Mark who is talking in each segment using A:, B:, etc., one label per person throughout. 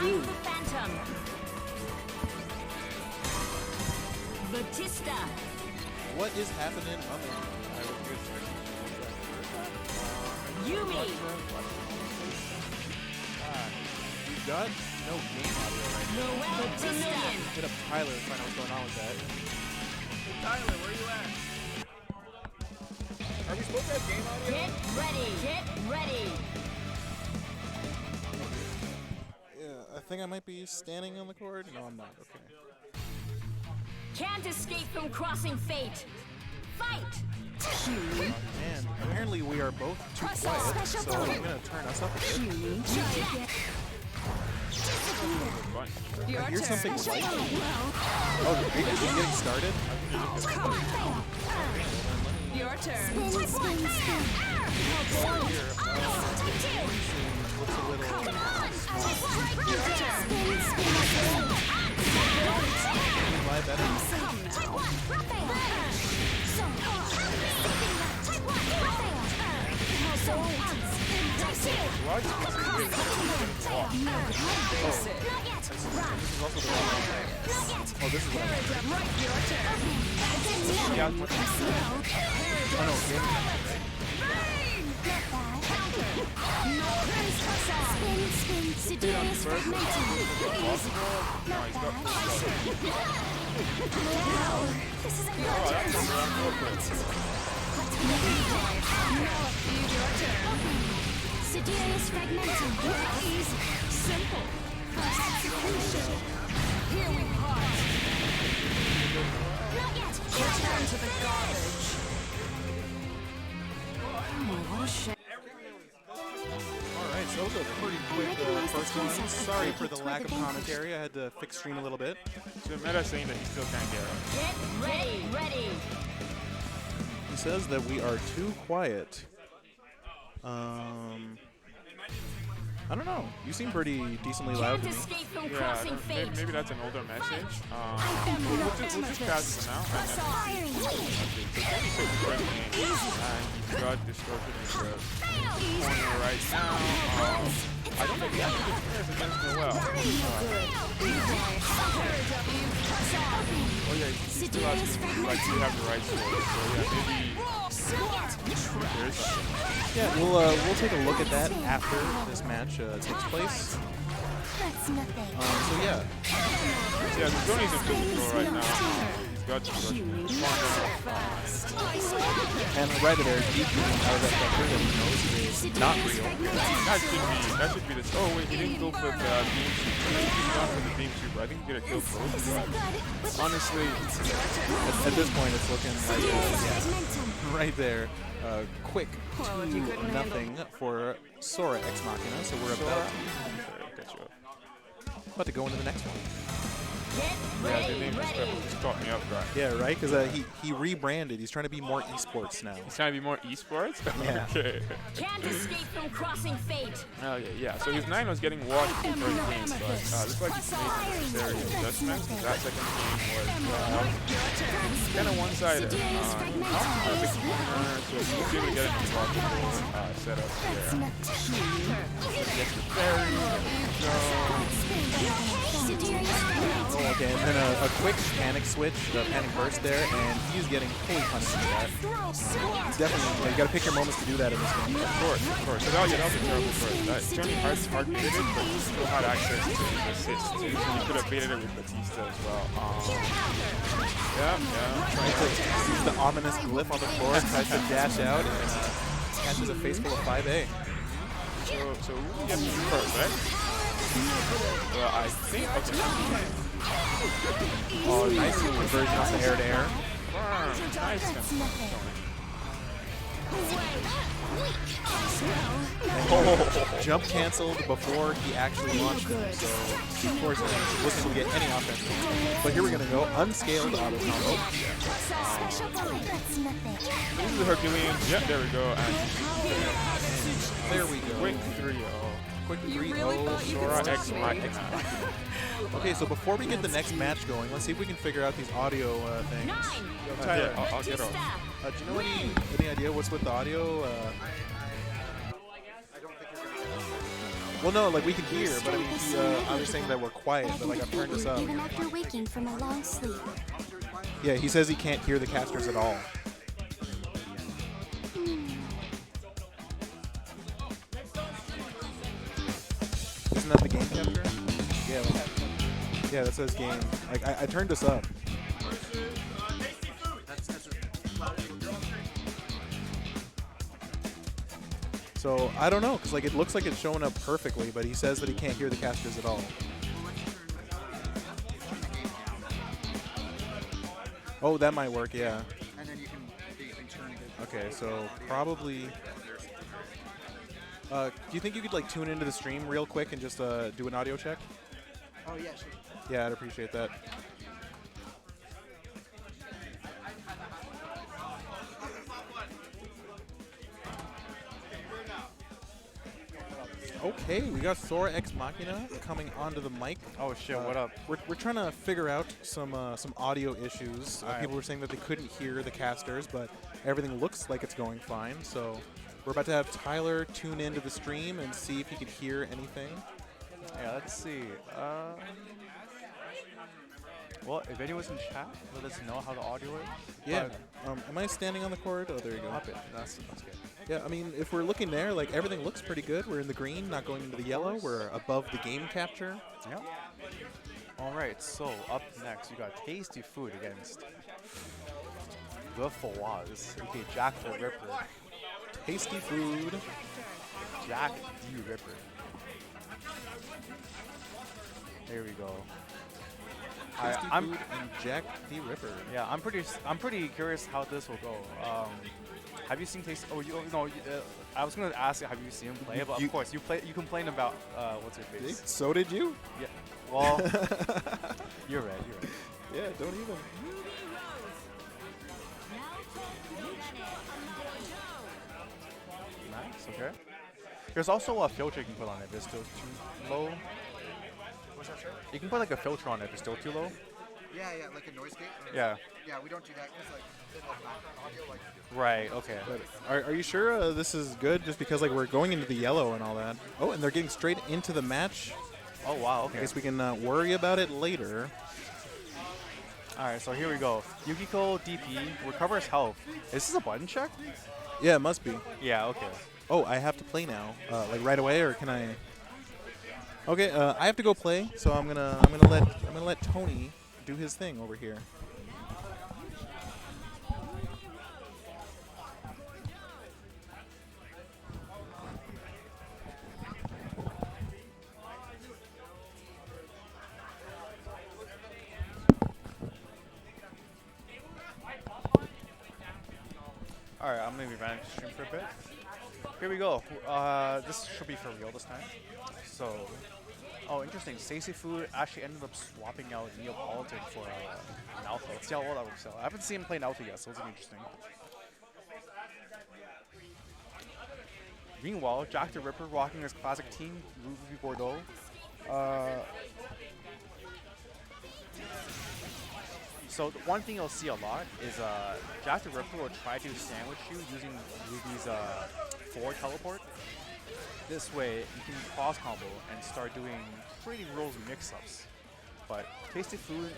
A: do.
B: The Phantom. Vatista.
C: What is happening on the
B: Yumi.
C: We've got no game audio right now.
B: Noel. Vatista.
C: Hit up Tyler to find out what's going on with that.
A: Tyler, where you at? Are we supposed to have game audio?
B: Get ready. Get ready.
C: Yeah, I think I might be standing on the court. No, I'm not. Okay.
B: Can't escape from crossing fate. Fight.
C: And apparently we are both too quiet, so I'm going to turn us up a bit. I hear something like... Oh, are you getting started?
B: Your turn.
C: Looks a little... Am I better? Oh, this is what I Oh, no,
B: Siderius fragmentum. Easy. Simple. Fast execution. Here we part. Not yet. Return to the garbage. Oh, what a shame.
C: Alright, so that was a pretty quick first one. Sorry for the lack of commentary. I had to fix stream a little bit.
D: So Meta saying that he still can't get up.
B: Get ready. Ready.
C: He says that we are too quiet. I don't know. You seem pretty decently loud to me.
B: Escape from
D: Yeah,
B: crossing fate.
D: maybe that's an older message. We'll just pass it for now. And then, he's got Distrotion in the corner right now. I don't think he has to defend against Noel. Oh yeah, he still has to have the right sword. So yeah, maybe there's something.
C: Yeah, we'll take a look at that after this match takes place. So yeah.
D: Yeah, Tony's in full control right now. He's got Distrotion.
C: And right there, deep out of that vector that he knows is not real.
D: That should be the. Oh wait, he didn't go for the beam super. He's gone for the beam super. I think he get a kill both. Honestly, at this point, it's looking like yeah, right there. Quick 2-0 for Sora Ex Machina. So we're about to go into the next one. Yeah, the name just caught me up, right?
C: Yeah, right? Because he rebranded. He's trying to be more esports now.
D: He's trying to be more esports?
C: Yeah.
D: Okay.
B: Can't escape from crossing fate.
D: Oh, yeah. So his 9 was getting washed in the first game, but looks like he's made necessary adjustments. That second game was kind of one-sided. Not perfect corner, so he's able to get an unblockable setup here. Gets the parry.
C: Okay, and then a quick panic switch, panic burst there, and he's getting fully punished for that. Definitely, you gotta pick your moments to do that in this game.
D: Of course. So that'll be terrible first. It's only hard baited it, but he still had access to his assist too, so he could have baited it with Vatista as well.
C: Sees the ominous glyph on the floor, tries to dash out, and catches a face full of 5A.
D: So who gets the first, right? Well, I think. Okay.
C: Oh, nice conversion off the air to air.
D: Nice.
C: Jump canceled before he actually launched him, so of course he wasn't able to get any offense. But here we're going to go unscaled auto combo.
D: This is the Herculean. Yep, there we go. And
C: there we go.
D: Quick 3-0.
C: Quick 3-0 Sora Ex Machina. Okay, so before we get the next match going, let's see if we can figure out these audio things.
D: Tyler, I'll get off.
C: Do you know any idea what's with the audio? Well, no, like we can hear, but I mean, I was saying that we're quiet, but like I've turned this up.
E: Even after waking from a long sleep.
C: Yeah, he says he can't hear the casters at all. Isn't that the game capture? Yeah, yeah, that says game. Like I turned this up. So I don't know, cause like it looks like it's showing up perfectly, but he says that he can't hear the casters at all. Oh, that might work, yeah.
F: And then you can turn it.
C: Okay, so probably. Do you think you could like tune into the stream real quick and just do an audio check?
F: Oh yeah, sure.
C: Yeah, I'd appreciate that. Okay, we got Sora X Machina coming onto the mic.
D: Oh shit, what up?
C: We're trying to figure out some audio issues.
D: Alright.
C: People were saying that they couldn't hear the casters, but everything looks like it's going fine. So we're about to have Tyler tune into the stream and see if he could hear anything.
D: Yeah, let's see. Well, if anyone's in chat, let us know how the audio is.
C: Yeah. Am I standing on the cord? Oh, there you go.
D: Up it. That's good.
C: Yeah, I mean, if we're looking there, like everything looks pretty good. We're in the green, not going into the yellow. We're above the game capture.
D: Yep. All right, so up next, you got Tastyfood against the Fawaz. Okay, Jack the Ripper.
C: Tastyfood.
D: Jack the Ripper. There we go. I'm
C: Tastyfood and Jack the Ripper.
D: Yeah, I'm pretty curious how this will go. Have you seen Tasty? Oh, I was gonna ask you, have you seen him play? But of course, you complain about what's your face?
C: So did you?
D: Yeah. Well, you're right.
C: Yeah, don't even.
D: Nice. Okay. There's also a filter you can put on it if it's still too low.
F: What's that, sir?
D: You can put like a filter on it if it's still too low.
F: Yeah, like a noise gate.
D: Yeah.
F: Yeah, we don't do that because like in the background audio, like.
D: Right. Okay.
C: But are you sure this is good? Just because like we're going into the yellow and all that. Oh, and they're getting straight into the match.
D: Oh wow.
C: I
D: Okay.
C: guess we can worry about it later.
D: All right. So here we go. Yukiko DP recovers health. Is this a button check?
C: Yeah, it must be.
D: Yeah. Okay.
C: Oh, I have to play now. Like right away, or can I? Okay, I have to go play. So I'm gonna let Tony do his thing over here.
D: All right. I'm gonna be running the stream for a bit. Here we go. This should be for real this time. So, oh, interesting. Tastyfood actually ended up swapping out Neopolitan for Naoto. Let's see how well that works out. I haven't seen him play Naoto yet, so it's interesting. Meanwhile, Jack the Ripper rocking his classic team, Gordeau. So the one thing you'll see a lot is Jack the Ripper will try to sandwich you using Ruby's forward teleport. This way you can cross combo and start doing pretty rules mix-ups. But Tastyfood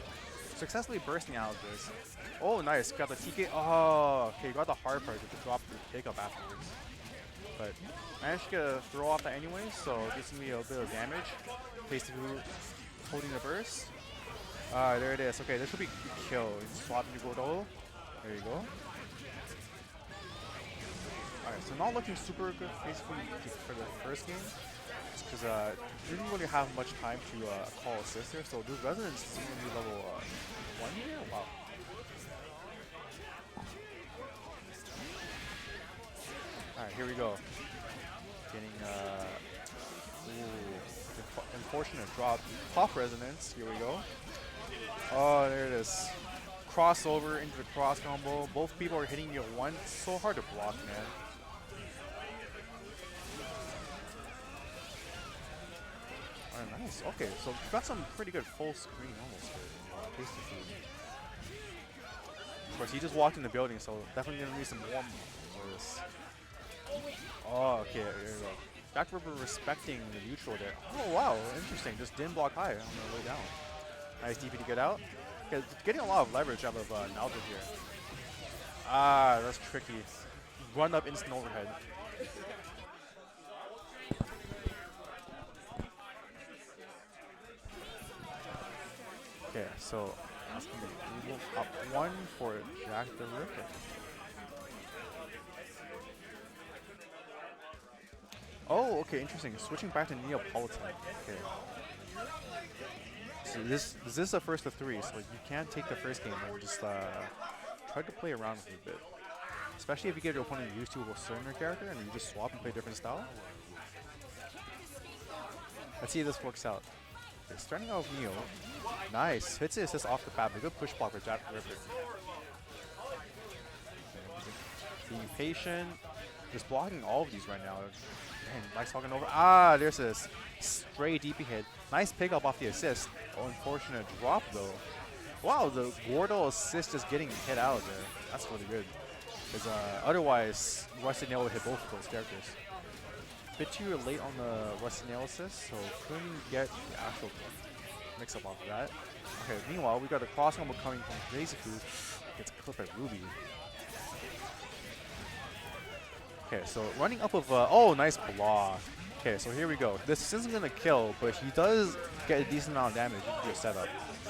D: successfully bursting out of this. Oh nice, got the TK. Oh okay, got the hard part to drop the pickup afterwards. But managed to get a throw off that anyway, so it gives me a bit of damage. Tastyfood holding the burst. There it is. Okay, this should be a kill. Swap into Gordeau. There you go. Alright, so not looking super good basically for the first game. Just because we didn't really have much time to call assist here. So the Resonance seems to be level 1 here? Wow. Alright, here we go. Getting unfortunate drop. Pop Resonance. Here we go. Oh, there it is. Crossover into the cross combo. Both people are hitting you at once. So hard to block, man. Oh, nice. Okay, so we've got some pretty good full screen almost here. Tastyfood. Of course, he just walked in the building, so definitely gonna need some warm for this. Oh, okay, here we go.
C: Jack Ripr respecting the neutral there. Oh wow, interesting. Just didn't block high on the way down. Nice DP to get out. Okay, getting a lot of leverage out of Naoto here. Ah, that's tricky. Run up instant overhead. Okay, so that's gonna be Google up 1 for Jack the Ripper. Oh, okay, interesting. Switching back to Neapolitan. Okay. So this is a first of 3, so you can't take the first game and just try to play around with it a bit. Especially if you get your opponent used to a certain character and you just swap and play a different style. Let's see if this works out. Okay, starting out with Neo. Nice. Hits the assist off the bat. A good push block for Jack the Ripper. Being patient. Just blocking all of these right now. Man, nice talking over. Ah, there's this stray DP hit. Nice pick up off the assist. Oh, unfortunate drop though. Wow, the Gordeau assist is getting hit out there. That's really good. Because otherwise, Rusty Nail would hit both of those characters. A bit too late on the Rusty Nail assist, so couldn't get the actual mix up off of that. Okay, meanwhile, we got a cross combo coming from Tastyfood. Gets clipped at Ruby. Okay, so running up of oh, nice block. Okay, so here we go. This isn't gonna kill, but he does get a decent amount of damage into your setup.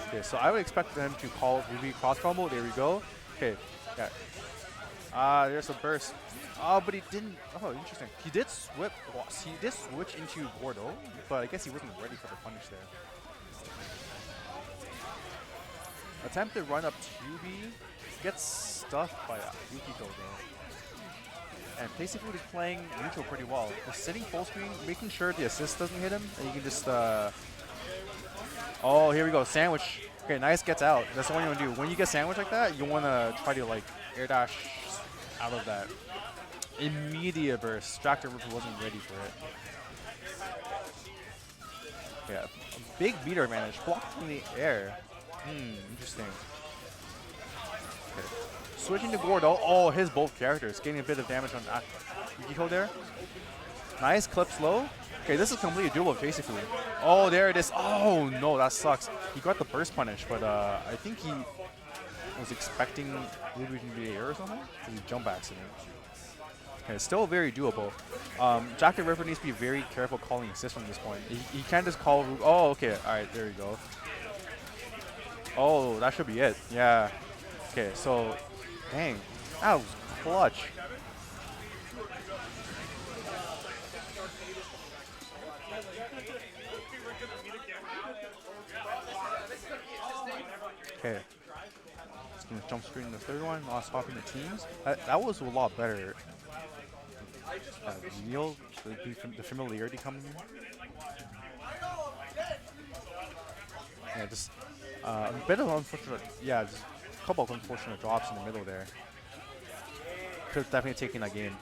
C: Okay, so I would expect him to call Ruby cross combo. There we go. Okay, yeah. There's a burst. Oh, but he didn't. Oh, interesting. He did switch. He did switch into Gordeau, but I guess he wasn't ready for the punish there. Attempted run up 2B. Gets stuffed by Yukiko though. And Tastyfood is playing neutral pretty well. Just sitting full screen, making sure the assist doesn't hit him, and you can just oh, here we go, sandwich. Okay, nice gets out. That's the one you want to do. When you get sandwich like that, you want to try to like air dash out of that. Immediate burst. Jack the Ripper wasn't ready for it. Yeah, a big meter advantage. Blocked in the air. Interesting. Okay. Switching to Gordeau. Oh, his both characters. Getting a bit of damage on Yukiko there. Nice clip slow. Okay, this is completely doable with Tastyfood. Oh, there it is. Oh, no, that sucks. He got the burst punish, but I think he was expecting Ruby to be air or something. He jump accident. Okay, still very doable. Jack the Ripper needs to be very careful calling assist from this point. He can't just call Ruby. Oh, okay. All right, there you go. Oh, that should be it. Yeah. Okay, so, dang. That was clutch. Okay. Just gonna jump screen the third one, not swapping the teams. That was a lot better. Neil, the familiarity coming in. Yeah, just a bit of unfortunate. Yeah, just a couple of unfortunate drops in the middle there. Could have definitely taken that game.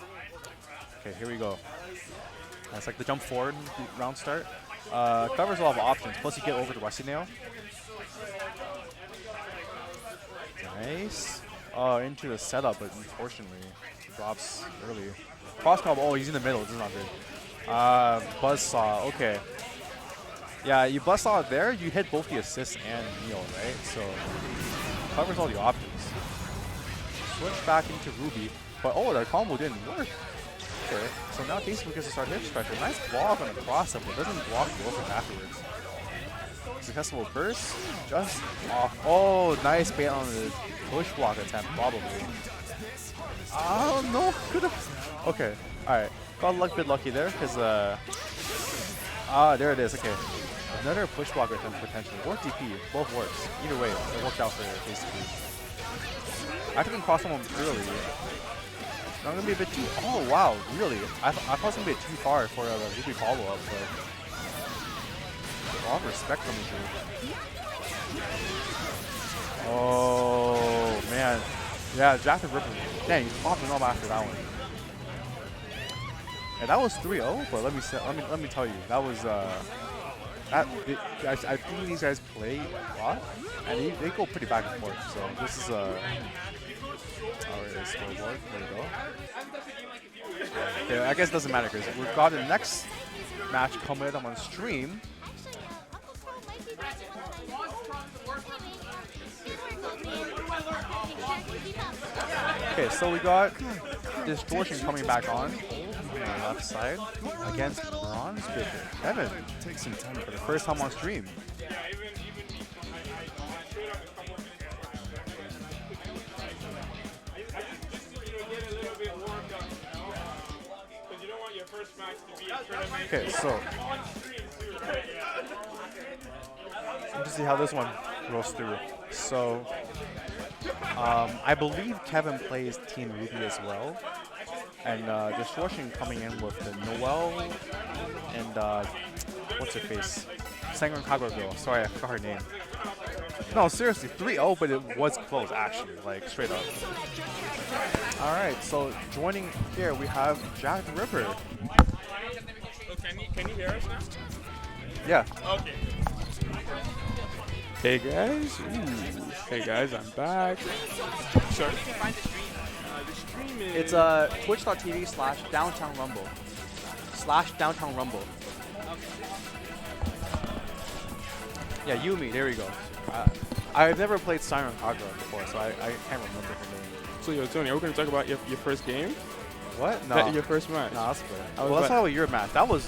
C: Okay, here we go. It's like the jump forward round start. Covers a lot of options. Plus, you get over the Rusty Nail. Nice. Into the setup, but unfortunately, drops early. Cross combo. Oh, he's in the middle. This is not good. Buzzsaw. Okay. Yeah, you buzzsaw it there. You hit both the assist and Neo, right? So covers all the options. Switch back into Ruby, but oh, that combo didn't work. Okay. So now Tastyfood gets to start hip pressure. Nice block on a cross up, but doesn't block the open afterwards. Successful burst, just off. Oh, nice bait on the push block attempt, probably. Oh no, could have. Okay, all right. Got a bit lucky there, because there it is. Okay, another push block attempt potentially, or DP, both works. Either way, it worked out for Tastyfood. I can cross someone early. Not gonna be a bit too. Oh wow, really? I thought it was gonna be too far for a Ruby follow up, but. A lot of respect coming through. Oh man, yeah, Jack the Ripper. Dang, he's popping up after that one. And that was 3-0, but let me tell you, that was I think these guys play a lot, and they go pretty back and forth. So this is scoreboard. There we go. Okay, I guess it doesn't matter because we've got the next match coming up on stream. Okay, so we got Distrotion coming back on the left side against Bronzebicker. Kevin takes some time for the first time on stream. Okay, so let's see how this one rolls through. So I believe Kevin plays Team Ruby as well, and Distrotion coming in with the Noel and what's her face, Sangon Kagura girl. Sorry, I forgot her name. No, seriously, 3-0, but it was close actually, like straight up. All right, so joining here we have Jack the Ripr.
D: Can you hear us now?
C: Yeah.
D: Okay. Hey guys. Ooh. Hey guys, I'm back. Sorry. The stream is...
C: It's twitch.tv/Downtown Rumble. /Downtown Rumble. Yeah, Yumi, there we go. I've never played Siren Kagura before, so I can't remember her name.
D: So yo, Tony, are we going to talk about your first game?
C: What? No.
D: Your first match?
C: No, that's good.
D: I was
C: Well, let's
D: like-
C: talk about your match. That was,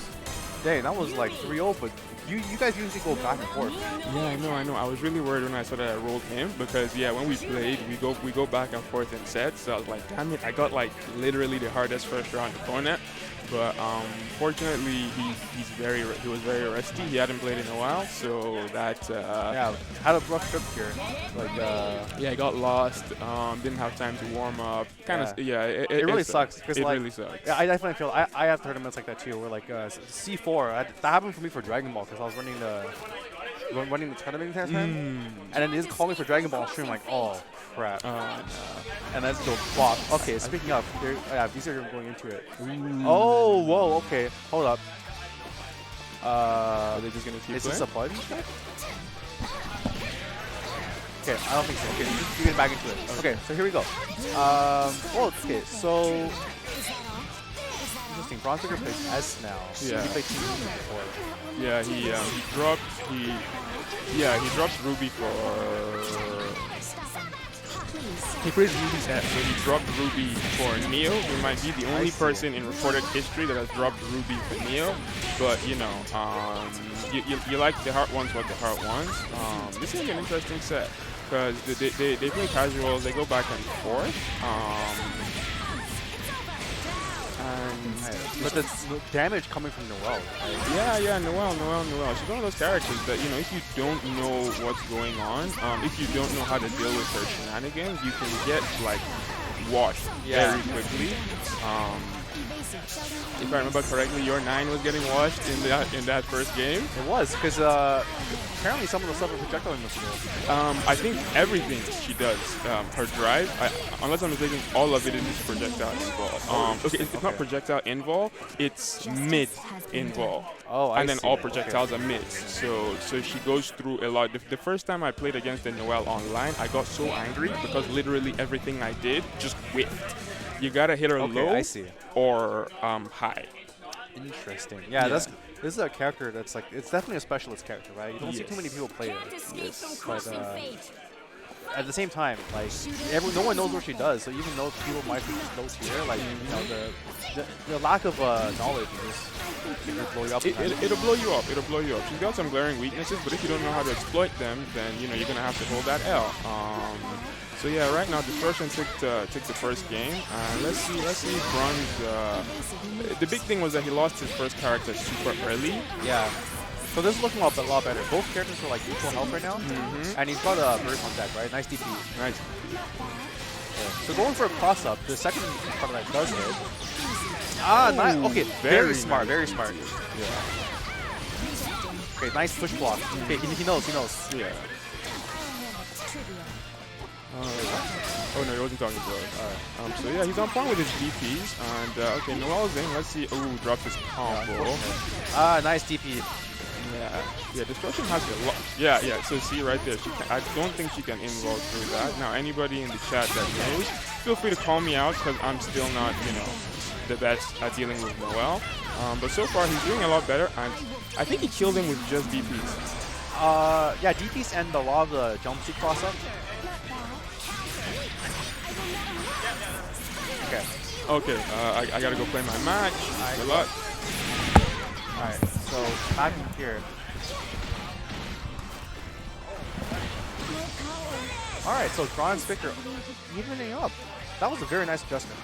C: dang, that was like 3-0, but you guys usually go back and forth.
D: Yeah, I know. I was really worried when I saw that I rolled him because yeah, when we played, we go back and forth in sets. So I was like, damn it, I got like literally the hardest first round opponent. But fortunately, he was very rusty. He hadn't played in a while, so that
C: Yeah, had a rough trip here. Like,
D: yeah, I got lost. Didn't have time to warm up.
C: It really sucks.
D: It
C: Like,
D: really sucks.
C: Yeah, I definitely feel I have tournaments like that too, where like C4. That happened for me for Dragon Ball because I was running the tournament test time, and then they just called me for Dragon Ball stream. Like, oh crap. And that's the flop. Okay, speaking of, yeah, these are going into it. Oh, whoa, okay, hold up.
D: Are they just gonna keep
C: Is
D: playing?
C: this a button check? Okay, I don't think so. Okay, you get back into it. Okay, so here we go. Okay, so interesting. Bronzebicker plays S now.
D: Yeah.
C: He played Team Ruby before.
D: Yeah, he dropped Ruby for.
C: He plays Ruby's
D: Yeah, so he dropped Ruby for Neo. He might be the only person in recorded history that has dropped Ruby for Neo. But you know, you like the heart wants what the heart wants. This is an interesting set because they play casuals. They go back and forth.
C: But the damage coming from Noel.
D: Yeah, Noel. She's one of those characters that, you know, if you don't know what's going on, if you don't know how to deal with her shenanigans, you can get, like, washed very quickly. If I remember correctly, your 9 was getting washed in that first game.
C: It was, because apparently some of the stuff are projectile in this field.
D: I think everything she does, her drive, unless I'm mistaken, all of it is projectile invol. Okay, it's not projectile invol, it's mid invol.
C: Oh,
D: and then all projectiles are mid. So she goes through a lot. The first time I played against the Noel online, I got so angry because literally everything I did just whiffed. You gotta hit her low or high.
C: Interesting. Yeah, this is a character that's like, it's definitely a specialist character, right? You don't see too many people play it. But at the same time, like, no one knows what she does, so even though people might be low tier, like, you know, the lack of knowledge will blow you up.
D: It'll blow you up. It'll blow you up. She's got some glaring weaknesses, but if you don't know how to exploit them, then you know you're gonna have to hold that L. So yeah, right now Distrotion took the first game. Let's see Bronze. The big thing was that he lost his first character super early.
C: Yeah. So this is looking a lot better. Both characters are like equal health right now, and he's got a burst on deck, right? Nice DP.
D: Nice.
C: Okay. So going for a cross up, the second part of that does hit. Nice. Okay, very smart, very smart.
D: Yeah.
C: Okay, nice push block. Okay, he knows.
D: Yeah. Oh no, he wasn't talking to us. Alright. So yeah, he's on point with his DPs. And okay, Noel's in. Let's see. Ooh, dropped his combo.
C: Nice DP.
D: Yeah, Distrotion has a lot. Yeah. So see right there. I don't think she can invul through that. Now, anybody in the chat that knows, feel free to call me out because I'm still not, you know, the best at dealing with Noel. But so far, he's doing a lot better, and I think he killed him with just DPs.
C: Yeah, DPs and a lot of the jump seat cross up. Okay.
D: Okay, I gotta go play my match. Good luck.
C: Alright, so back in here. Alright, so Bronzebicker evening up. That was a very nice adjustment.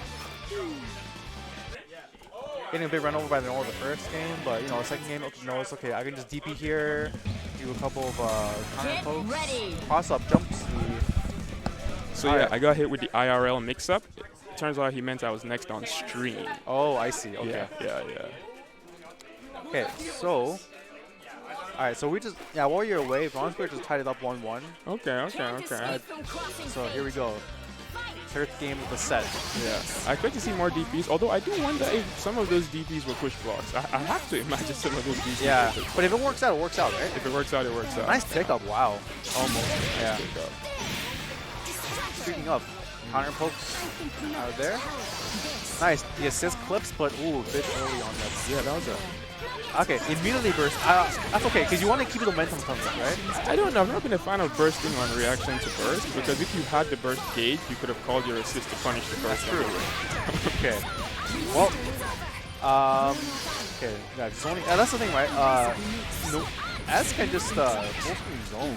C: Getting a big run over by the Noel the first game, but you know, the second game, okay, no, it's okay. I can just DP here, do a couple of counter pokes, cross up, jump seat.
D: So yeah, I got hit with the IRL mix-up. Turns out he meant I was next on stream.
C: Oh, I see. Okay.
D: Yeah.
C: Okay, so. Alright, so we just. Yeah, while you're away, Bronzebicker just tied it up 1-1.
D: Okay.
C: So here we go. Third game of the set.
D: Yeah. I expect to see more DPs, although I do wonder if some of those DPs were push blocks. I have to imagine some of those DPs
C: Yeah,
D: were push blocks.
C: but if it works out, it works out, right?
D: If it works out, it works out.
C: Nice pickup, wow.
D: Almost.
C: Yeah.
D: Nice pickup.
C: Speaking of, counter pokes out of there. Nice, the assist clips, but ooh, a bit early on that.
D: Yeah, that was a...
C: Okay, immediately burst. That's okay, because you want to keep the momentum coming, right?
D: I don't know. I've not been a fan of bursting on reaction to burst, because if you had the burst gauge, you could have called your assist to punish the burst.
C: That's true. Okay. Well, okay, yeah, it's only, that's the thing, right? No, S can just full screen zone.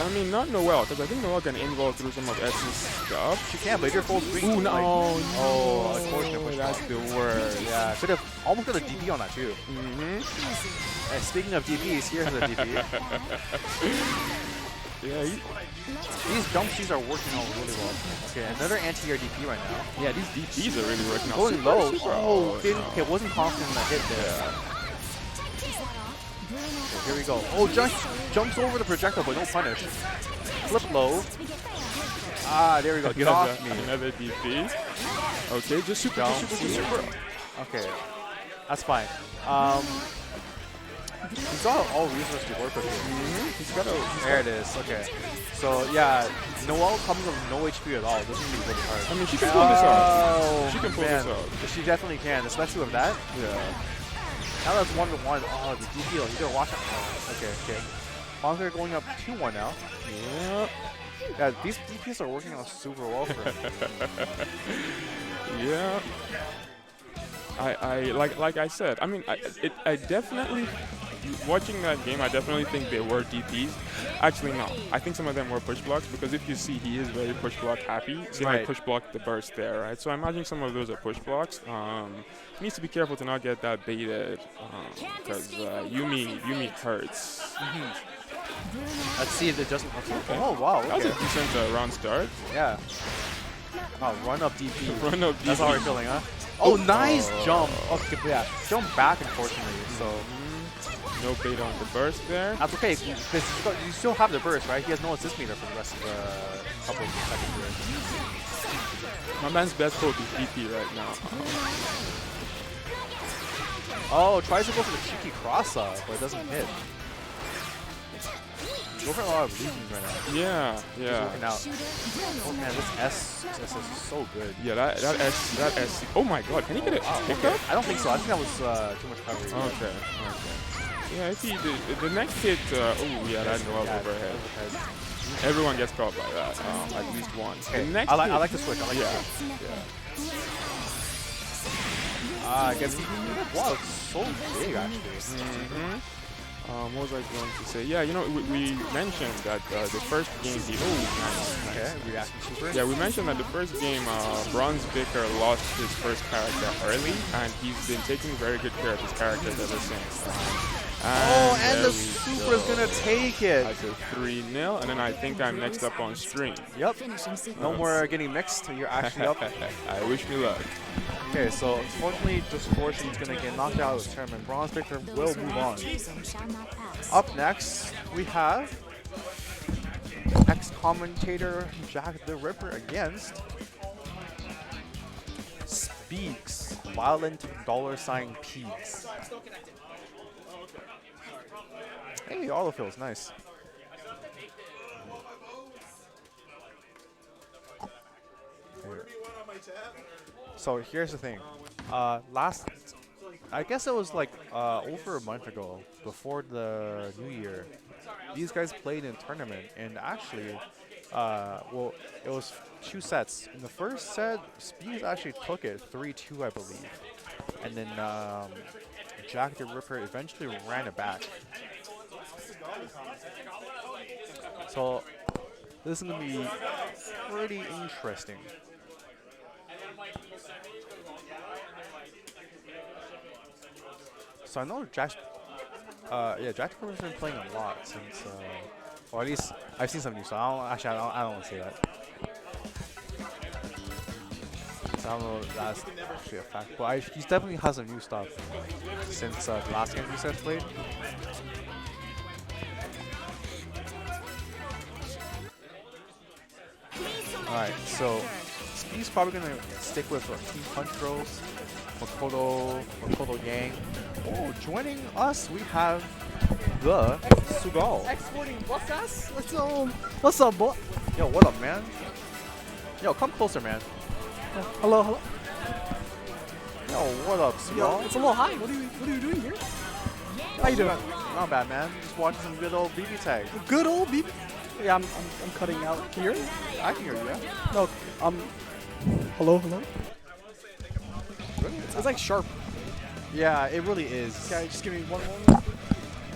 D: I mean, not Noel, because I think Noel can involve through some of S's stuff.
C: She can, but if you're full screen,
D: Ooh, no,
C: like,
D: oh,
C: unfortunate push
D: that's
C: block.
D: the worst.
C: Yeah, could have almost got a DP on that too.
D: Mm-hmm.
C: And speaking of DPs, here's the DP.
D: Yeah,
C: These jump Cs are working out really well. Okay, another anti-air DP right now.
D: yeah, these DPs are really working out.
C: Going low.
D: Super.
C: Oh,
D: no.
C: okay, wasn't confident in the hit there. Okay, here we go. Oh, jumps over the projectile, but no punish. Flip low. Ah, there we go. Get off me.
D: Another DP. Okay, just super.
C: Okay, that's fine. He's got all resources to work with here.
D: He's got a...
C: There it is. Okay. So yeah, Noel coming with no HP at all. This is gonna be really hard.
D: I mean, she can pull this off.
C: Oh,
D: She can pull
C: man.
D: this off.
C: She definitely can, especially with that.
D: Yeah.
C: Now that's 1-1. Oh, the DP. You gotta watch out. Oh, okay. Bronzebicker going up 2-1 now.
D: Yep.
C: Yeah, these DPs are working out super well for him.
D: Yeah. Like I said, I mean, I definitely, watching that game, I definitely think they were DPs. Actually, no. I think some of them were push blocks, because if you see, he is very push block happy. So
C: Right.
D: he push blocked the burst there, right? So I imagine some of those are push blocks. Needs to be careful to not get that baited, because Yumi hurts.
C: Let's see if the adjustment. Oh wow.
D: That was
C: Okay.
D: a decent round start.
C: Yeah. Oh, run up DP.
D: Run up
C: That's
D: DP.
C: how we're feeling, huh? Oh, nice jump. Okay, yeah. Jump back, unfortunately. So
D: No bait on the burst there.
C: that's okay, because you still have the burst, right? He has no assist meter for the rest of the couple of seconds here.
D: My man's best hope is DP right now.
C: Oh, tries to go for the cheeky cross up, but it doesn't hit. Go for a lot of illusions right now.
D: Yeah.
C: Working out. Oh man, this S is so good.
D: Yeah, that S. Oh my God, can he get it picked up?
C: I don't think so. I think that was too much coverage.
D: Okay. Yeah, if he the next hit. Oh yeah, that Noel overhead. Everyone gets caught by that. At least once.
C: Okay.
D: The next
C: I
D: hit,
C: like the switch. I like the switch. I guess wow, it's so big actually.
D: What was I going to say? Yeah, you know, we mentioned that the first game,
C: Okay, reaction super.
D: yeah, we mentioned that the first game, Bronzebicker lost his first character early, and he's been taking very good care of his characters ever since.
C: And the
D: there we
C: super is
D: go.
C: gonna take it.
D: That's a 3-0, and then I think I'm next up on stream.
C: Yep. No more getting mixed. You're actually up.
D: I wish me luck.
C: Okay, so unfortunately, Distrotion is gonna get knocked out of the tournament. Bronzebicker will move on. Up next, we have ex-commentator Jack the Ripper against Speaks, Violent $piegz. Hey, autofills, nice. Here. So here's the thing. I guess it was like over a month ago, before the New Year. These guys played in a tournament, and actually, well, it was 2 sets. In the first set, Speeds actually took it 3-2, I believe, and then Jack the Ripper eventually ran it back. So this is gonna be pretty interesting. So I know Jack the Ripper's been playing a lot since, or at least I've seen some news. So I don't want to say that. So I don't know if that's actually a fact, but he definitely has some new stuff since the last game he played. Alright, so he's probably gonna stick with Team Punch Bros, Makoto Gang. Oh, joining us we have the Susanoo.
G: Exporting what's what's up, boy?
C: Yo, what up, man? Yo, come closer, man.
G: Hello, hello.
C: Yo, what up,
G: Yo,
C: Susanoo?
G: it's a little high. What are you doing here? How you doing?
C: Not bad, man. Just watching some good old BBTag.
G: Good old BB. Yeah, I'm cutting out. Can you hear me?
C: I can hear you, yeah.
G: No, hello.
C: Really?
G: It's like sharp.
C: Yeah, it really is.
G: Okay, just give me one moment.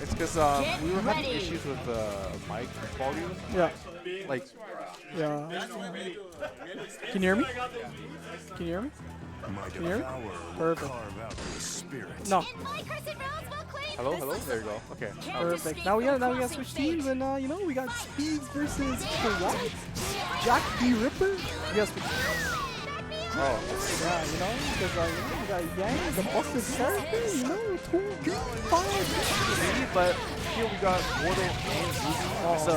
C: It's because we were having issues with the mic volume.
G: Yeah.
C: Like,
G: Yeah. Can you hear me? Can you hear me? Can you hear me? Perfect. No.
C: hello? There you go. Okay.
G: Perfect. Now we got switch teams, and you know, we got Speeds versus what? Jack the Ripper. Yes.
C: Oh,
G: Yeah, you know, because we got Yang, the busted character, you know, 2, 5.
C: but here we got Gordeau and Yumi. So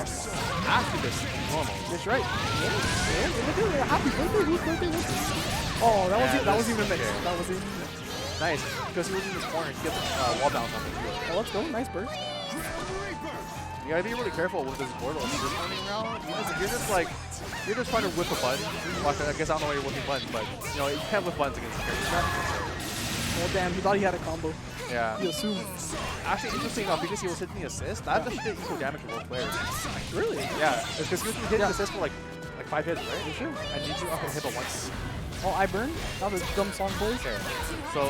C: after this, normal.
G: That's right. Yeah, happy birthday. Whose birthday was it? Oh, that was even mixed. That was even mixed.
C: Nice, because he was in this corner to get the wall bounce on the field.
G: Oh, let's go. Nice burst.
C: You gotta be really careful with this Gordeau running around. You're just trying to whip a button. Well, I guess I don't know why you're whipping buttons, but you know you can't whip buttons against the character.
G: Oh damn, he thought he had a combo.
C: Yeah.
G: He assumed.
C: Actually, interesting enough, because he was hitting the assist, that just did equal damage to both players.
G: Really?
C: Yeah, because he was hitting the assist for like 5 hits, right?
G: Sure.
C: And you just hit it once.
G: Oh, I burn. Now the dumb song plays.
C: Okay. So,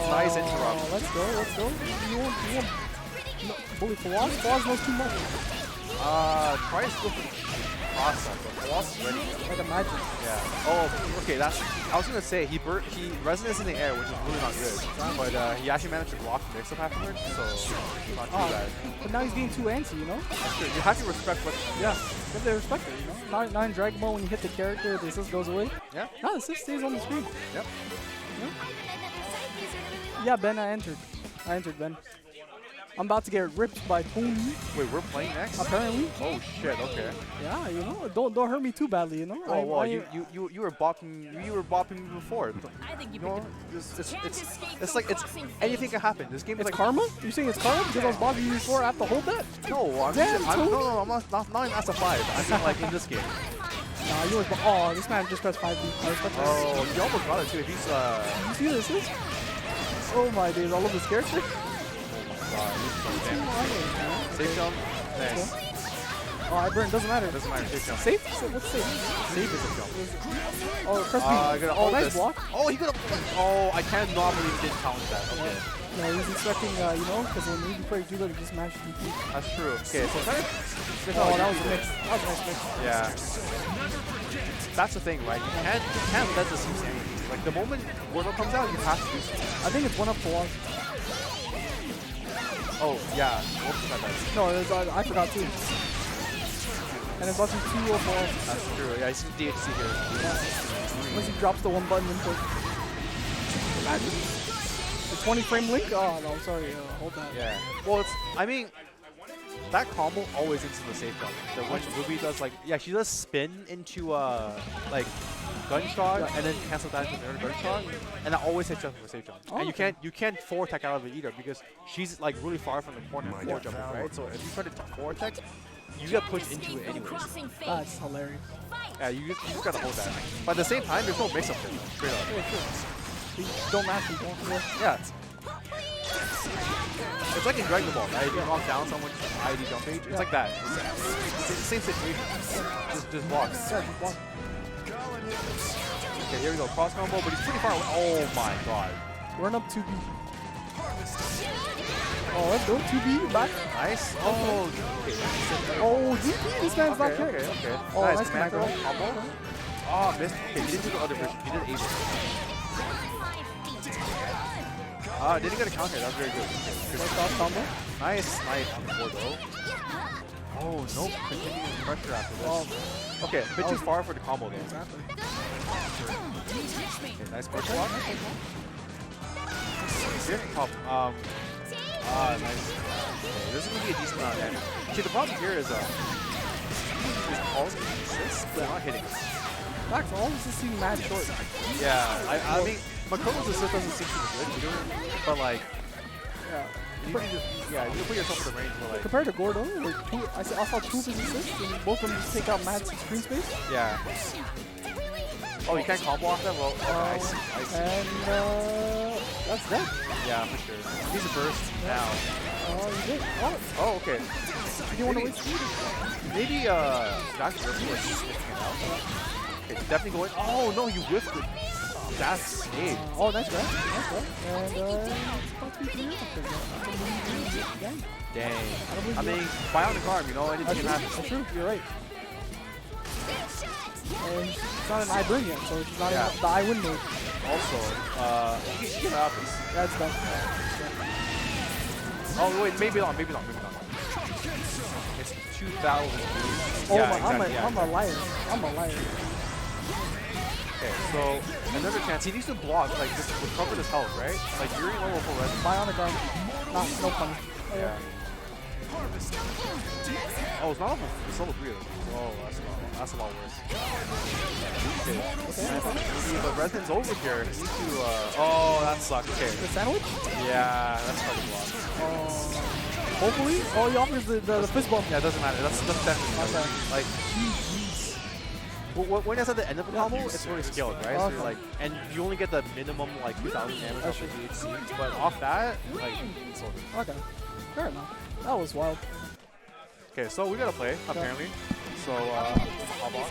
C: nice interrupt.
G: Oh, let's go. You want no, bully Fawaz? Fawaz knows too much.
C: Try to go for the cross up, but Fawaz is ready.
G: Like a magic.
C: Yeah. Oh, okay. I was gonna say he resonates in the air, which is really not good. But he actually managed to block the mix-up afterwards, so not too bad.
G: But now he's being too antsy, you know?
C: That's true. You have to respect what.
G: Yeah. You have to respect it, you know? Not in Dragon Ball when you hit the character, the assist goes away.
C: Yeah.
G: No, the assist stays on the screen.
C: Yep.
G: Yeah, Ben, I entered, Ben. I'm about to get ripped by Tony.
C: Wait, we're playing next?
G: Apparently.
C: Oh shit. Okay.
G: Yeah, you know, don't hurt me too badly, you know.
C: Oh well, you were bopping me before.
B: I think
C: You know, it's like anything can happen. This game is
G: It's
C: like
G: karma? You're saying it's karma because I was bothering you before? I have to hold that?
C: No, I'm
G: Damn, Tony.
C: no, I'm not in Asa 5. I mean like in this game.
G: Nah, you was. Oh, this man just pressed 5B. I respect that.
C: Oh, you almost got it too. If he's
G: You see this? Is? Oh my days, I love this character.
C: Safe jump. Nice.
G: Oh, I burn. Doesn't matter.
C: Doesn't matter. Safe jump.
G: Safe? What's safe?
C: Safe is a jump.
G: Oh, press B.
C: I gotta
G: Oh,
C: hold
G: nice
C: this.
G: block.
C: Oh, he got a. Oh, I cannot believe he didn't challenge that. Okay.
G: Yeah, he's expecting, you know, because when we play Judo, he just mashed DP.
C: That's true. Okay, so kind of.
G: Oh, that was a mix. That was a nice mix.
C: Yeah. That's the thing, right? You can't let this use anything. Like the moment Gordeau comes out, you have to do something.
G: I think it's one up for one.
C: Oh, yeah. Whoops, my bad.
G: No, it was, I forgot too. And it's watching 2 or 4.
C: That's true. Yeah, I see DHC here.
G: Yeah. Unless he drops the 1 button input. Imagine. The 20 frame link? Oh, no, sorry. Hold that.
C: Yeah. Well, I mean, that combo always into the safe jump. The when Ruby does like, she does spin into like gunshot and then cancel that into another gunshot, and that always hits you for a safe jump.
G: Oh,
C: and
G: okay.
C: you can't forward tech out of it either because she's like really far from the corner forward jumping, right? So if you try to forward tech, you get pushed into it anyways.
G: That's hilarious.
C: Yeah, you just gotta hold that. But at the same time, there's no mix up there. Straight up.
G: Yeah, sure. You don't match people. Yeah.
C: Yeah. It's like in Dragon Ball, right? You knock down someone's ID jump page. It's like that. It's the same situation. Just walk.
G: Yeah, just walk.
C: Okay, here we go. Cross combo, but he's pretty far away. Oh my god.
G: Run up 2B. Oh, let's go. 2B back.
C: Nice. Oh, okay.
G: Oh, DP. This man's back here.
C: Okay.
G: Oh, nice
C: command
G: command
C: throw. Combo. Oh, missed. Okay, he didn't do the other version. He did A version. Didn't get a counter. That's very good. Okay.
G: First off combo.
C: Nice snipe on the Gordeau. Oh, no continuing pressure after this. Okay, a bit too far for the combo though.
G: Exactly.
C: Okay, nice push block. Here's the top. Nice. Okay, this is gonna be a decent amount of damage. See, the problem here is his calls can assist, but they're not hitting us.
G: Max, all this is seem mad short.
C: Yeah, I mean, Makoto's assist doesn't seem too good either, but like,
G: Yeah.
C: you can put yourself in the range where like,
G: Compared to Gordeau, like I saw two of his assists, and both of them just take out mad screen space.
C: yeah. Oh, you can't combo off that? Well, I see.
G: And that's that.
C: Yeah, for sure. He's a burst now.
G: Oh, you did.
C: Oh, okay.
G: You didn't want to waste speed.
C: Maybe Jack Ripr was sticking it out. Okay, definitely go in. Oh no, you whiffed it. That's safe.
G: Oh, nice grab. Nice grab. And
C: Dang. I mean, bionic arm, you know, anything can happen.
G: That's true. You're right. And it's not an I burn yet, so it's not in the I win mode.
C: Also, you can get out this.
G: That's done.
C: Oh wait, maybe not. It's 2,000.
G: Oh
C: Yeah,
G: my,
C: exactly,
G: I'm a liar. I'm a liar.
C: Okay, so another chance. He needs to block, like just recover his health, right? Like you're in level 4 res.
G: Bionic arm. No pun.
C: Yeah. Oh, it's not level. It's level 3 though. Oh, that's a lot worse. Okay. But Reson's over here. You need to. Oh, that sucks. Okay.
G: The sandwich?
C: Yeah, that's hard to block.
G: Hopefully. Oh, he offers the fist bump.
C: Yeah, it doesn't matter. That's definitely
G: Okay.
C: like. When it's at the end of the combo, it's really skilled, right? So you're like, and you only get the minimum like 2,000 damage off the DHC, but off that, like, it's over.
G: Okay. Fair enough. That was wild.
C: Okay, so we gotta play apparently. So how about?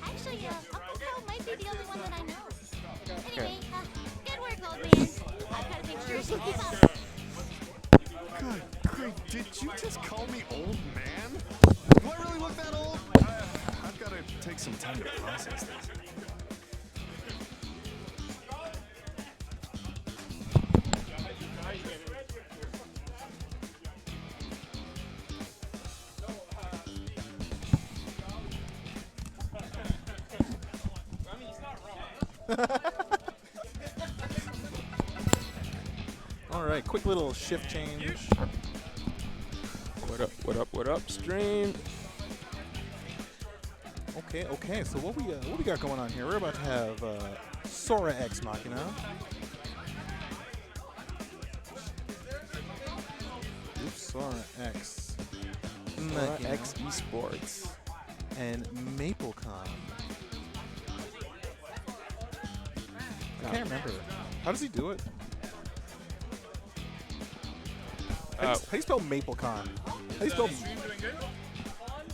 E: Actually, Uncle Carl might be the only one that I know.
C: Okay.
E: Anyway, good work, old man. I've got to make sure she keeps up.
H: Good grief, did you just call me old man? Do I really look that old? I've got to take some time to process this.
I: All right, quick little shift change.
D: What up, stream?
I: Okay. So what we got going on here? We're about to have Sora X Machina. Oops, Sora X.
D: Sora X Esports.
I: And Maplekon. I can't remember. How does he do it? How do you spell Maplekon? How do you spell?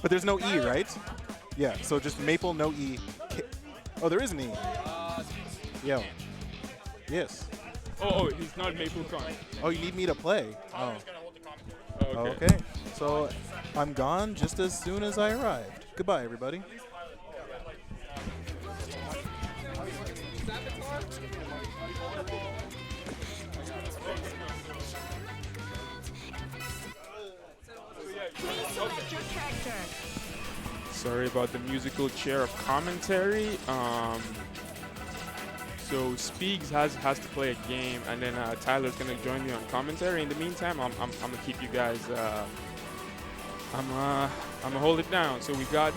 I: But there's no E, right? Yeah, so just Maple, no E. Oh, there is an E. Yo. Yes.
D: Oh, he's not Maplekon.
I: Oh, you need me to play? Oh.
D: Okay.
I: Okay. So I'm gone just as soon as I arrived. Goodbye, everybody.
B: Select your character.
D: Sorry about the musical chair of commentary. So Piegz has to play a game, and then Tyler's gonna join me on commentary. In the meantime, I'm gonna keep you guys. I'm gonna hold it down. So we got.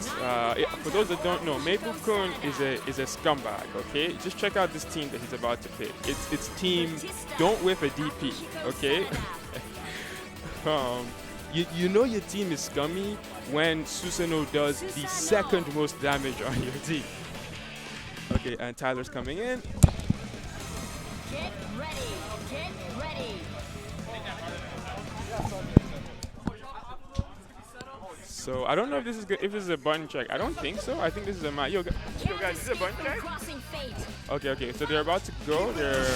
D: For those that don't know, Maplekon is a scumbag. Okay, just check out this team that he's about to pick. It's team Don't Whiff a DP. Okay. You know your team is scummy when Susanoo does the second most damage on your team. Okay, and Tyler's coming in.
B: Get ready. Get ready.
D: So I don't know if this is good, if this is a button check. I don't think so. I think this is a yo guys, this is a button check.
B: Crossing fate.
D: Okay, so they're about to go. They're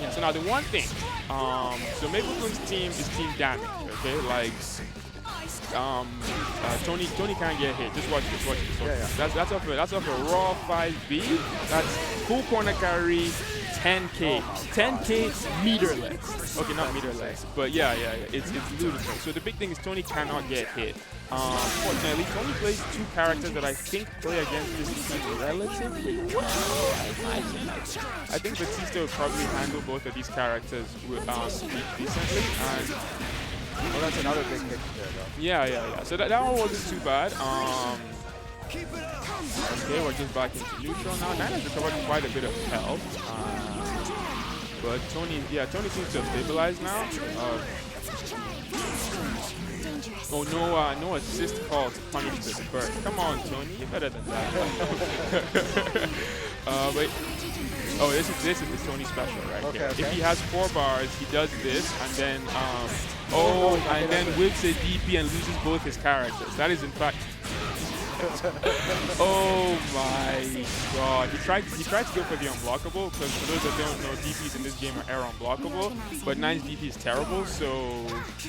D: yeah. So now the one thing, so Maplekon's team is team damage. Okay, like Tony can't get hit. Just watch this. Watch this. That's off a raw 5B. That's full corner carry. 10K meterless. Okay, not meterless, but yeah. It's ludicrous. So the big thing is Tony cannot get hit. Fortunately, Tony plays two characters that I think play against this team relatively well. I think Vatista will probably handle both of these characters decently. And
C: Oh, that's another big hit there, though.
D: yeah. So that one wasn't too bad. Okay, we're just back into neutral now. Nine has recovered quite a bit of health. But Tony seems to have stabilized now. Oh, no assist call to punish this bird. Come on, Tony, you're better than that. But this is Tony special right here.
C: Okay.
D: If he has 4 bars, he does this, and then and then whips a DP and loses both his characters. That is in fact. Oh my god. He tried to go for the unblockable, because for those that don't know, DPs in this game are air unblockable, but Nine's DP is terrible, so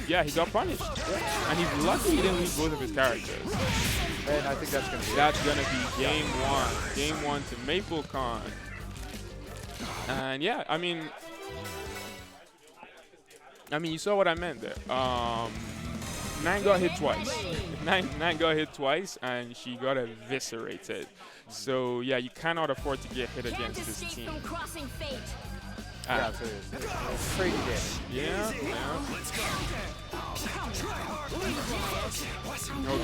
D: yeah, he got punished. And he's lucky he didn't lose both of his characters.
C: And I think that's gonna be
D: game one. Game 1 to Maplekon. And yeah, I mean you saw what I meant there. Nine got hit twice. Nine got hit twice, and she got eviscerated. So yeah, you cannot afford to get hit against this team.
C: Yeah, seriously. It's crazy game.
D: Yeah.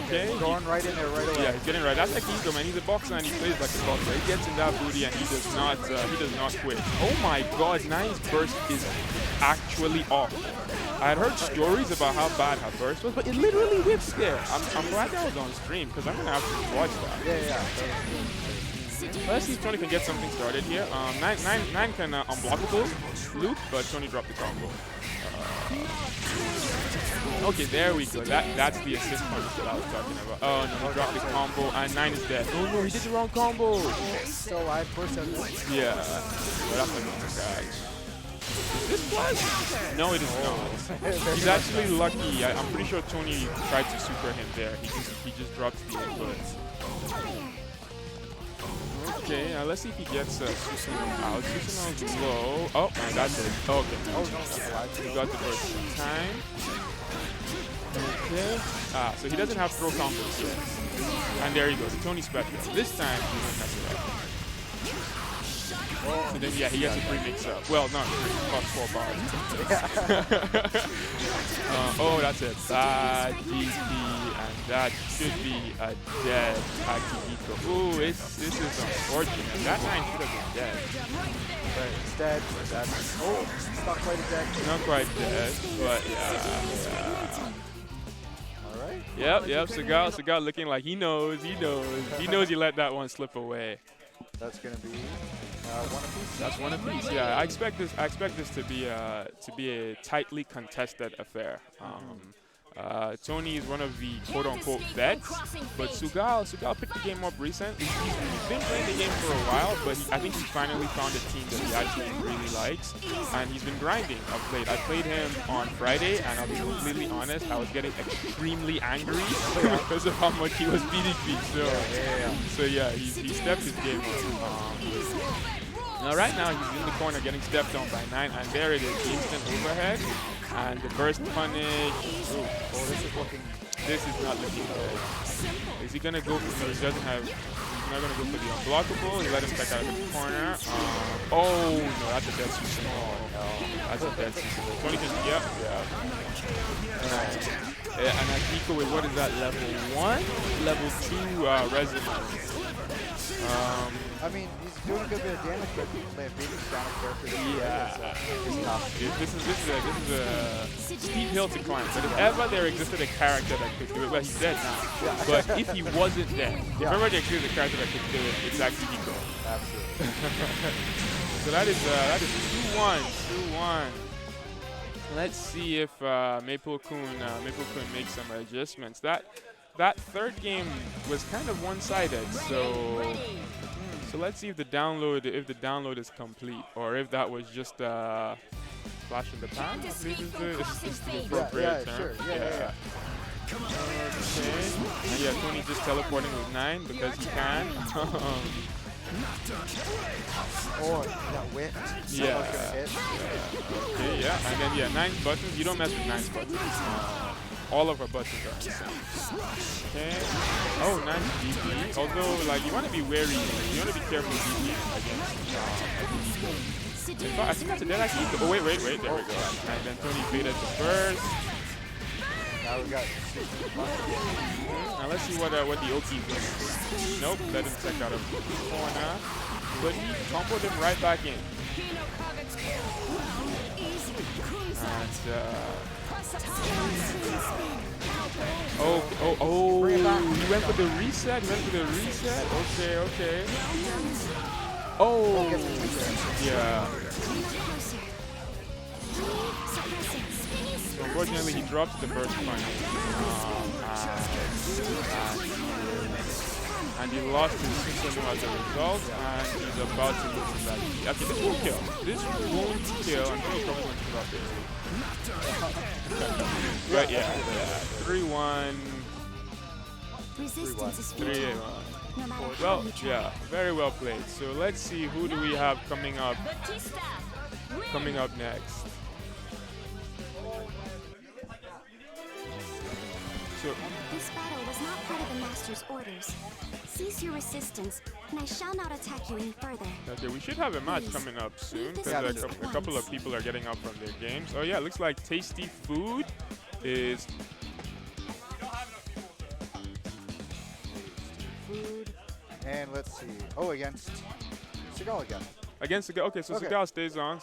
D: Okay.
C: Going right in there right away.
D: Yeah, he's getting right. That's Akihiko, man. He's a boxer and he plays like a boxer. He gets in that booty and he does not quit. Oh my god, Nine's burst is actually off. I had heard stories about how bad her burst was, but it literally whips there. I'm glad that was on stream, because I'm gonna have to watch that.
C: Yeah.
D: Let's see if Tony can get something started here. Nine can unblockable loop, but Tony dropped the combo. Okay, there we go. That's the assist punish that I was talking about. Oh no, he dropped the combo and Nine is dead. Oh no, he did the wrong combo.
C: So I pushed him.
D: Yeah, but that's another guy. Is this plus? No, it is not. He's actually lucky. I'm pretty sure Tony tried to super him there. He just dropped the input. Okay, let's see if he gets Susanoo out. Susanoo's low. Oh, and that's it. Okay. He got the burst in time. Okay. So he doesn't have throw combos yet. And there he goes. Tony special. This time he didn't mess it up. So then, yeah, he gets a free mix-up. Well, not free, plus 4 bars. Oh, that's it. Bad DP, and that should be a dead Akihiko. Ooh, this is unfortunate. That Nine should have been dead.
C: Right, it's dead. It's not quite dead.
D: Not quite dead, but yeah. Alright. Yep, Cigar looking like he knows. He knows he let that one slip away.
C: That's gonna be one apiece.
D: That's one apiece. Yeah, I expect this to be a tightly contested affair. Tony is one of the quote-unquote vets, but Sugal picked the game up recently. He's been playing the game for a while, but I think he finally found a team that he actually really likes, and he's been grinding of late. I played him on Friday, and I'll be completely honest, I was getting extremely angry because of how much he was beating me. So yeah, he stepped his game up. Now right now he's in the corner getting stepped on by Nine, and there it is, the instant overhead. And the burst punish. Ooh, this is not looking good. Is he gonna go for he's not gonna go for the unblockable. He let him back out of the corner. Oh no, that's a dead Susanoo. That's a dead Susanoo. 20 can and Akihiko with what is that, level 1? Level 2 resonance.
F: I mean, he's doing a good bit of damage, but playing beating down a character.
D: Yeah. This is a steep hill to climb. But if ever there existed a character that could do it, well, he's dead now. But if he wasn't dead, if ever there existed a character that could do it, it's Akihiko.
F: Absolutely.
D: So that is 2-1. Let's see if Maplekon makes some adjustments. That third game was kind of one-sided, so let's see if the download is complete, or if that was just flash in the pan. I believe is the appropriate term.
F: Sure. Yeah.
D: Okay. And yeah, Tony just teleporting with 9 because he can.
F: Oh, that whipped.
D: Yeah. Okay, yeah. And then 9 buttons. You don't mess with 9 buttons. All of our buttons are insane. Okay. Oh, 9 DP. Although, like, you want to be wary. You want to be careful with DP against. In fact, I think that's a dead Akihiko. Oh, wait. There we go. And then Tony baited the first.
F: Now we got.
D: Now let's see what the Oki does. Nope, let him check out of the corner. But he comboed him right back in. And oh, he went for the reset. Okay. Oh, yeah. Unfortunately, he drops the first punch. And he lost his Susanoo as a result, and he's about to lose his life. Okay, this won't kill. I'm going to couple and drop it. But yeah. 3-1. 3-1. Well, yeah, very well played. So let's see, who do we have coming up next.
E: This battle was not part of the Master's orders. Cease your resistance, and I shall not attack you any further.
D: Okay, we should have a match coming up soon, because a couple of people are getting up from their games. Oh yeah, looks like Tastyfood is...
F: And let's see. Oh, against Seagal again.
D: Against Seagal. Okay, so Seagal stays on.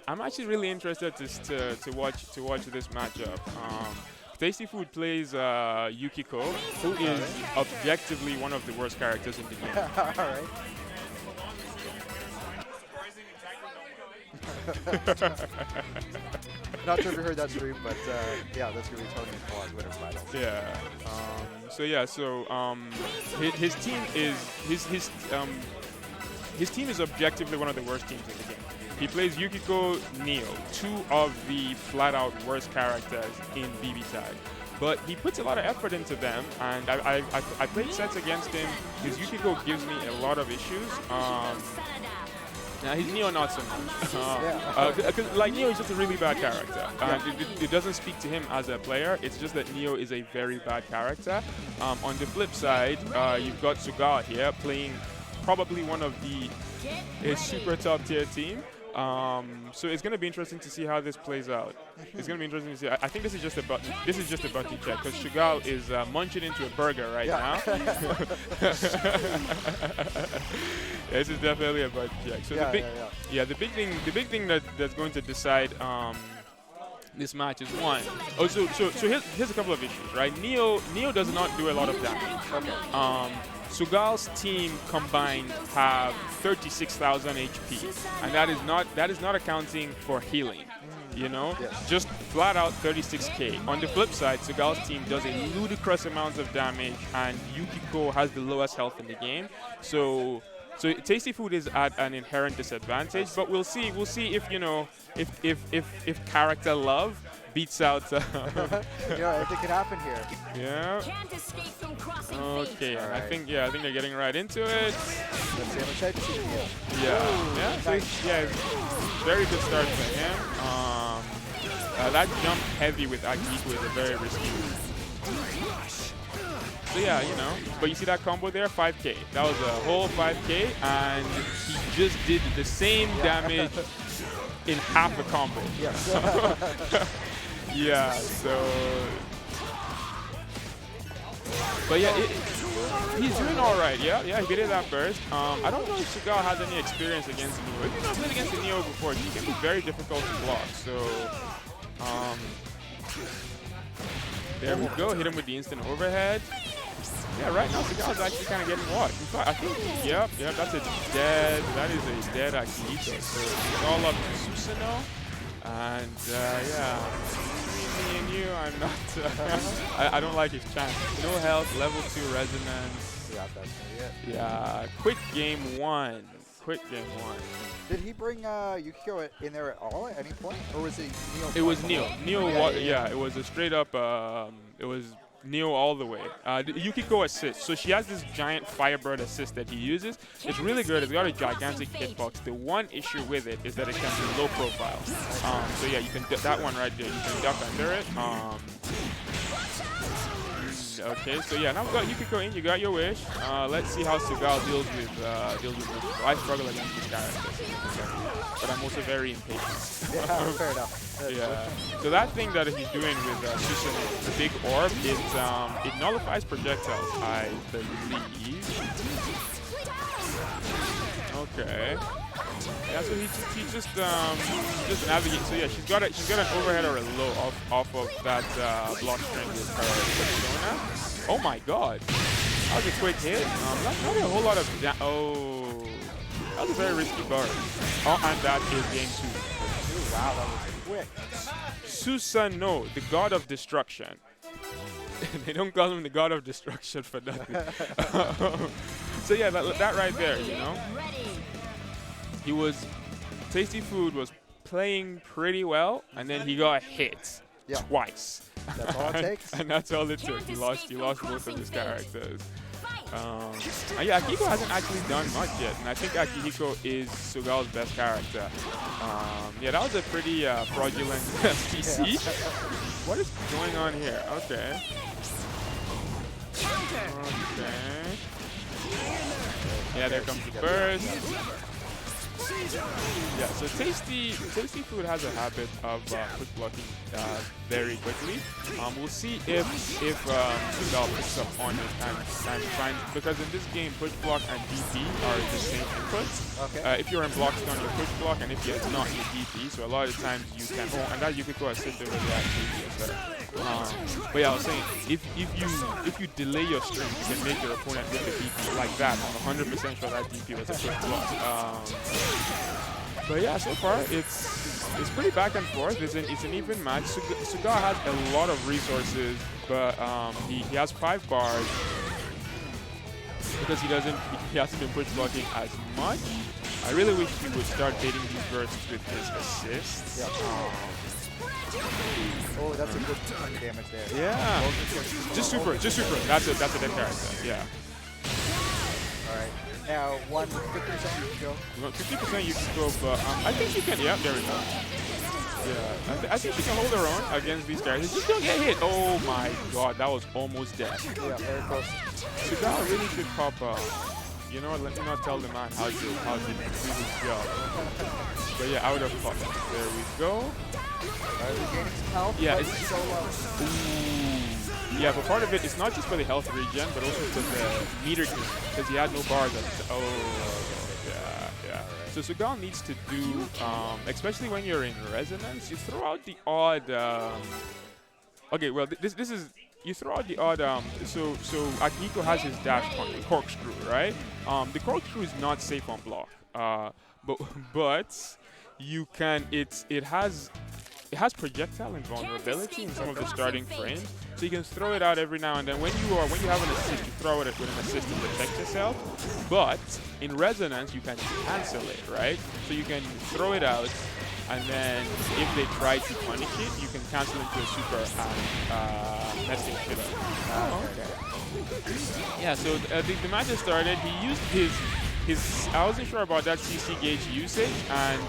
D: I'm actually really interested to watch this matchup. Tastyfood plays Yukiko, who is objectively one of the worst characters in the game.
F: All right. Not sure if you heard that stream, but yeah, that's gonna be Tony and Paul's winner final.
D: Yeah. His team is objectively one of the worst teams in the game. He plays Yukiko, Neo, 2 of the flat-out worst characters in BBTag. But he puts a lot of effort into them, and I played sets against him. His Yukiko gives me a lot of issues. Now, his Neo not so much. Like, Neo is just a really bad character. It doesn't speak to him as a player. It's just that Neo is a very bad character. On the flip side, you've got Suga here playing probably one of a super top-tier team. So it's going to be interesting to see how this plays out. It's going to be interesting to see. I think this is just a button. This is just a button check because Sugal is munching into a burger right now. This is definitely a button check. So the big thing that's going to decide this match is one. Oh, so here's a couple of issues, right? Neo does not do a lot of damage. Okay. Sugal's team combined have 36,000 HP, and that is not accounting for healing. You know, just flat out 36k. On the flip side, Sugal's team does a ludicrous amount of damage, and Yukiko has the lowest health in the game. So Tastyfood is at an inherent disadvantage, but we'll see if if character love beats out.
F: Yeah, if it could happen here.
D: Yeah. Okay, right. I think they're getting right into it. Yeah. So very good start for him. That jump heavy with Akihiko is a very risky move. So yeah, but you see that combo there, 5k. That was a whole 5k, and he just did the same damage in half a combo. Yeah, so But yeah, he's doing all right. Yeah, he did that first. I don't know if Susanoo has any experience against Neo. If you've not played against Neo before, he can be very difficult to block. So, there we go. Hit him with the instant overhead. Yeah, right now Susanoo's actually kind of getting watched. In fact, I think, yep, that is a dead Akihiko. So it's all up to Susanoo. And yeah, me and you, I'm not, I don't like his chance. No health, level 2 resonance.
F: Yeah, that's gonna be it.
D: Yeah, quick game 1.
F: Did he bring Yukiko in there at all at any point? Or was it Neo?
D: It was Neo. Yeah, it was a straight up, it was Neo all the way. Yukiko assist. So she has this giant Firebird assist that he uses. It's really good. It's got a gigantic hitbox. The one issue with it is that it can be low profile. So yeah, you can that one right there. You can duck under it. Okay, so yeah, now we've got Yukiko in. You got your wish. Let's see how Susanoo deals with this. I struggle against this character, but I'm also very impatient.
F: Yeah, fair enough.
D: Yeah. So that thing that he's doing with Susanoo, the big orb, it nullifies projectiles, I believe. Okay. Yeah, so he just navigates. So yeah, she's got an overhead or a low off of that block string with her persona. Oh my god, that was a quick hit. Not a whole lot of that was a very risky burst. Oh, and that is game 2.
F: Wow, that was quick.
D: Susanoo, the god of destruction. They don't call him the god of destruction for nothing. So yeah, that right there, you know. Tastyfood was playing pretty well, and then he got hit twice.
F: That's all it takes.
D: And that's all it took. He lost both of his characters. Yeah, Akihiko hasn't actually done much yet, and I think Akihiko is Susanoo's best character. Yeah, that was a pretty fraudulent PC. What is going on here? Okay. Yeah, there comes the burst. Yeah, so Tastyfood has a habit of quick blocking very quickly. We'll see if Susanoo picks up on it and finds, because in this game push block and DP are the same inputs.
F: Okay.
D: If you're in block stun, you push block, and if you're not, you DP. So a lot of times you can. Oh, and that Yukiko assisted with that DP as well. But yeah, I was saying if you delay your string, you can make your opponent hit the DP like that. I'm 100% sure that DP was a quick block. But yeah, so far it's pretty back and forth. It's an even match. Susanoo has a lot of resources, but he has 5 bars because he hasn't been push blocking as much. I really wish he would start baiting these bursts with his assists.
F: Yeah. Oh, that's a good chunk of damage there.
D: Yeah. Just super. That's a dead character. Yeah.
F: All right. Now, 50% Yukiko.
D: 50% Yukiko, but I think she can. Yeah, there we go. Yeah, I think she can hold her own against these characters. Just don't get hit. Oh my god, that was almost dead.
F: Yeah, very close.
D: Susanoo really should pop. You know what? Let me not tell the man how to do his job. But yeah, out of pocket. There we go.
F: Regaining some health.
D: Yeah, it's
F: so low.
D: Ooh. Yeah, but part of it is not just for the health regen, but also for the meter gain, because he had no bars. Yeah. So Susanoo needs to do, especially when you're in resonance, you throw out the odd. Okay, well this is. You throw out the odd, so Akihiko has his dash corkscrew, right? The corkscrew is not safe on block, but you can, it has projectile invulnerability in some of the starting frames, so you can throw it out every now and then. When you have an assist, you throw it with an assist to protect yourself, but in resonance you can cancel it, right? So you can throw it out, and then if they try to punish it, you can cancel into a super and mess it shit up. Okay. Yeah, so the match has started. He used his I wasn't sure about that CC gauge usage, and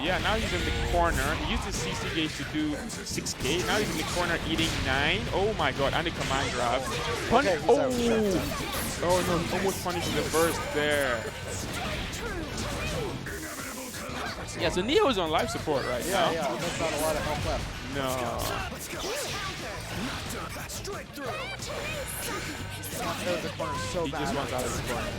D: yeah, now he's in the corner. He used his CC gauge to do 6k. Now he's in the corner eating 9. Oh my god, and the command grab.
F: Okay,
D: oh no, almost punished the burst there. Yeah, so Neo's on life support right now.
F: Yeah, there's not a lot of health left.
D: No.
F: The corner so
D: He
F: bad.
D: just wants out of the corner.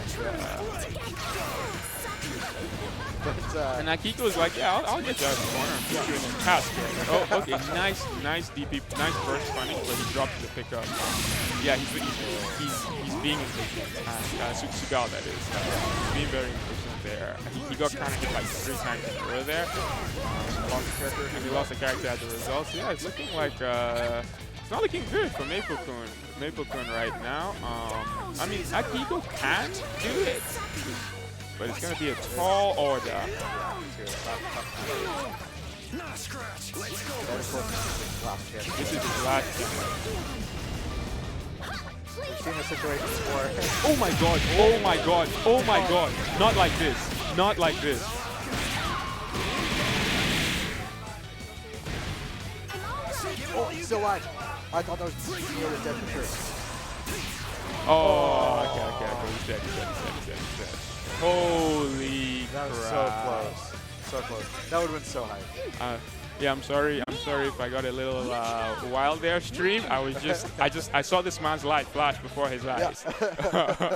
F: But,
D: And Akihiko's like, yeah, I'll get you out of the corner and put you in a task. Oh, okay, nice DP, nice burst punish, but he dropped the pickup. Yeah, he's being impatient. Sugal, that is. He's being very impatient there. He got kind of hit like 3 times in a row there. Lost the character, and he lost the character as a result. So yeah, it's looking like it's not looking good for Maplekon right now. I mean, Akihiko can do it, but it's gonna be a tall order. This is his last chance.
F: we've seen a situation before.
D: Oh my god, oh my god, oh my god. Not like this, not like this.
F: Oh, he's still alive. I thought that was near the dead for sure.
D: Oh, okay. He's dead. Holy
F: That was
D: crap.
F: so close. So close. That would have been so high.
D: Yeah, I'm sorry if I got a little wild there, stream. I saw this man's light flash before his eyes.
F: Yeah.